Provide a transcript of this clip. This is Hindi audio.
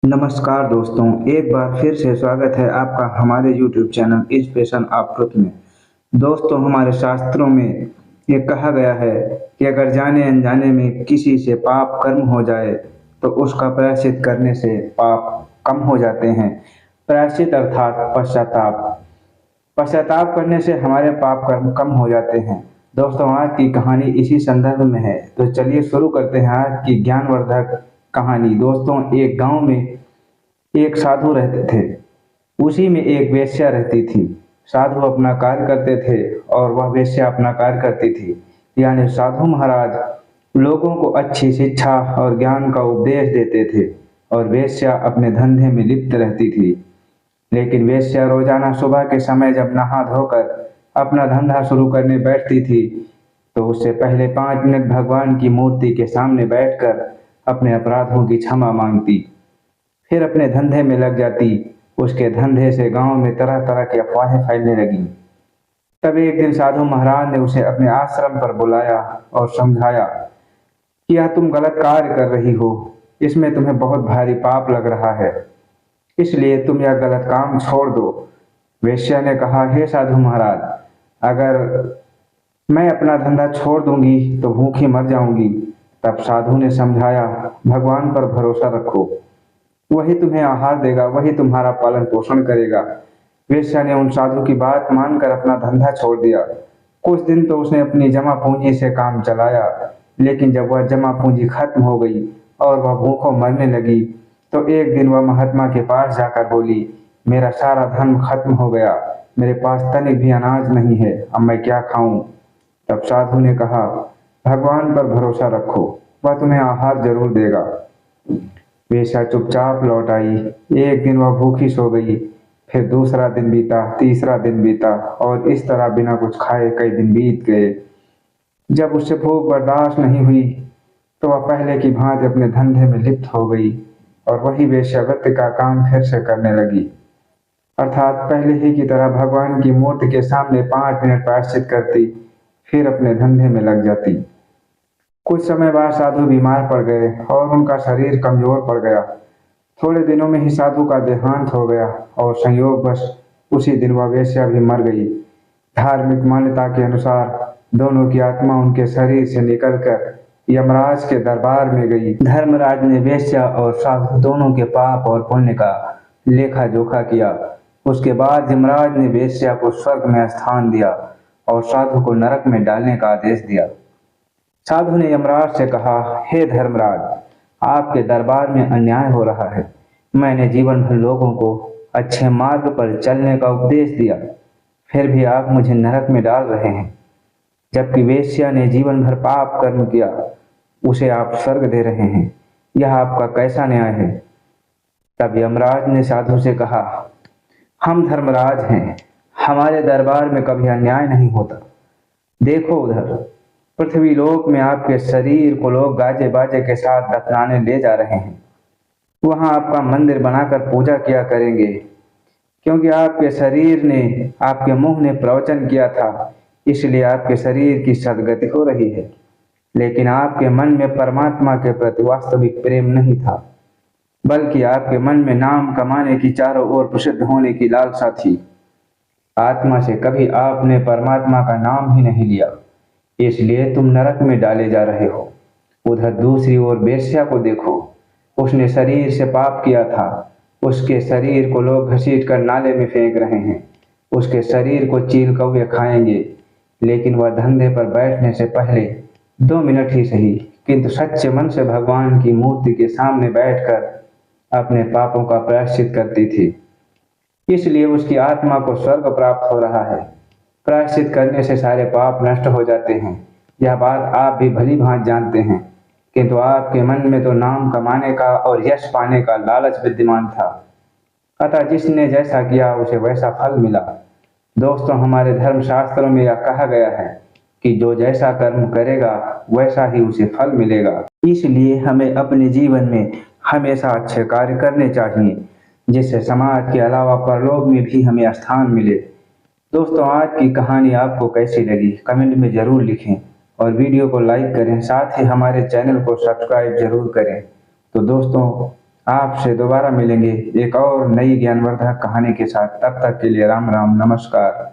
नमस्कार दोस्तों, एक बार फिर से स्वागत है आपका हमारे YouTube channel inspiration of truth में। दोस्तों, हमारे शास्त्रों में ये कहा गया है कि अगर जाने अनजाने में किसी से पाप कर्म हो जाए तो उसका प्रायश्चित करने से पाप कम हो जाते हैं। प्रायश्चित अर्थात पश्चाताप। पश्चाताप करने से हमारे पाप कर्म कम हो जाते हैं। दोस्तों, आज की कहानी इसी संदर्भ में है, तो चलिए शुरू करते हैं आज की ज्ञानवर्धक कहानी। दोस्तों, एक गांव में एक साधु रहते थे। उसी में एक वेश्या रहती थी। साधु अपना कार्य करते थे और वह वेश्या अपना कार्य करती थी। यानी साधु महाराज लोगों को अच्छी शिक्षा और ज्ञान का उपदेश देते थे और वेश्या अपने धंधे में लिप्त रहती थी। लेकिन वेश्या रोजाना सुबह के समय जब नहा धोकर अपना धंधा शुरू करने बैठती थी तो उससे पहले 5 मिनट भगवान की मूर्ति के सामने बैठकर अपने अपराधों की क्षमा मांगती, फिर अपने धंधे में लग जाती। उसके धंधे से गांव में तरह तरह की अफवाहें फैलने लगी। तब एक दिन साधु महाराज ने उसे अपने आश्रम पर बुलाया और समझाया कि यह तुम गलत कार्य कर रही हो, इसमें तुम्हें बहुत भारी पाप लग रहा है, इसलिए तुम यह गलत काम छोड़ दो। वेश्या ने कहा, हे साधु महाराज, अगर मैं अपना धंधा छोड़ दूंगी तो भूखी मर जाऊंगी। तब साधु ने समझाया, भगवान पर भरोसा रखो, वही तुम्हें आहार देगा, वही तुम्हारा पालन पोषण करेगा। वेश्या ने उन साधु की बात मानकर अपना धंधा छोड़ दिया। कुछ दिन तो उसने अपनी जमा पूंजी से काम चलाया, लेकिन जब वह जमा पूंजी खत्म हो गई और वह भूखों मरने लगी तो एक दिन वह महात्मा के पास जाकर बोली, मेरा सारा धन खत्म हो गया, मेरे पास तनिक भी अनाज नहीं है, अब मैं क्या खाऊं। तब साधु ने कहा, भगवान पर भरोसा रखो, वह तुम्हें आहार जरूर देगा। वेश्या चुपचाप लौट आई। एक दिन वह भूखी सो गई, फिर दूसरा दिन बीता, तीसरा दिन बीता और इस तरह बिना कुछ खाए कई दिन बीत गए। जब उससे भूख बर्दाश्त नहीं हुई तो वह पहले की भांति अपने धंधे में लिप्त हो गई और वही वेश्यावृत्ति का काम फिर से करने लगी। अर्थात पहले ही की तरह भगवान की मूर्ति के सामने 5 मिनट प्रायश्चित करती, फिर अपने धंधे में लग जाती। कुछ समय बाद साधु बीमार पड़ गए और उनका शरीर कमजोर पड़ गया। थोड़े दिनों में ही साधु का देहांत हो गया और संयोगवश उसी दिन वह वेश्या भी मर गई। धार्मिक मान्यता के अनुसार दोनों की आत्मा उनके शरीर से निकलकर यमराज के दरबार में गई। धर्मराज ने वेश्या और साधु दोनों के पाप और पुण्य का लेखा जोखा किया। उसके बाद यमराज ने वेश्या को स्वर्ग में स्थान दिया और साधु को नरक में डालने का आदेश दिया। साधु ने यमराज से कहा, हे धर्मराज, आपके दरबार में अन्याय हो रहा है। मैंने जीवन भर लोगों को अच्छे मार्ग पर चलने का उपदेश दिया, फिर भी आप मुझे नरक में डाल रहे हैं। जबकि वेश्या ने जीवन भर पाप कर्म किया, उसे आप स्वर्ग दे रहे हैं। यह आपका कैसा न्याय है। तब यमराज ने साधु से कहा, हम धर्मराज हैं, हमारे दरबार में कभी अन्याय नहीं होता। देखो उधर पृथ्वी लोक में आपके शरीर को लोग गाजे बाजे के साथ दफनाने ले जा रहे हैं। वहां आपका मंदिर बनाकर पूजा किया करेंगे, क्योंकि आपके शरीर ने, आपके मुंह ने प्रवचन किया था, इसलिए आपके शरीर की सदगति हो रही है। लेकिन आपके मन में परमात्मा के प्रति वास्तविक प्रेम नहीं था, बल्कि आपके मन में नाम कमाने की, चारों ओर प्रसिद्ध होने की लालसा थी। आत्मा से कभी आपने परमात्मा का नाम ही नहीं लिया, इसलिए तुम नरक में डाले जा रहे हो। उधर दूसरी ओर वेश्या को देखो, उसने शरीर से पाप किया था, उसके शरीर को लोग घसीट कर नाले में फेंक रहे हैं। उसके शरीर को चील कौवे खाएंगे, लेकिन वह धंधे पर बैठने से पहले 2 मिनट ही सही, किंतु सच्चे मन से भगवान की मूर्ति के सामने बैठकर अपने पापों का प्रायश्चित करती थी, इसलिए उसकी आत्मा को स्वर्ग प्राप्त हो रहा है। प्रायश्चित करने से सारे पाप नष्ट हो जाते हैं। यह बात आप भी भली भांति जानते हैं, किंतु आपके मन में तो नाम कमाने का और यश पाने का लालच विद्यमान था। अतः जिसने जैसा किया उसे वैसा फल मिला। दोस्तों, हमारे धर्मशास्त्रों में यह कहा गया है कि जो जैसा कर्म करेगा वैसा ही उसे फल मिलेगा। इसलिए हमें अपने जीवन में हमेशा अच्छे कार्य करने चाहिए, जिससे समाज के अलावा परलोक में भी हमें स्थान मिले। दोस्तों, आज की कहानी आपको कैसी लगी कमेंट में ज़रूर लिखें और वीडियो को लाइक करें, साथ ही हमारे चैनल को सब्सक्राइब जरूर करें। तो दोस्तों, आपसे दोबारा मिलेंगे एक और नई ज्ञानवर्धक कहानी के साथ। तब तक के लिए राम राम, नमस्कार।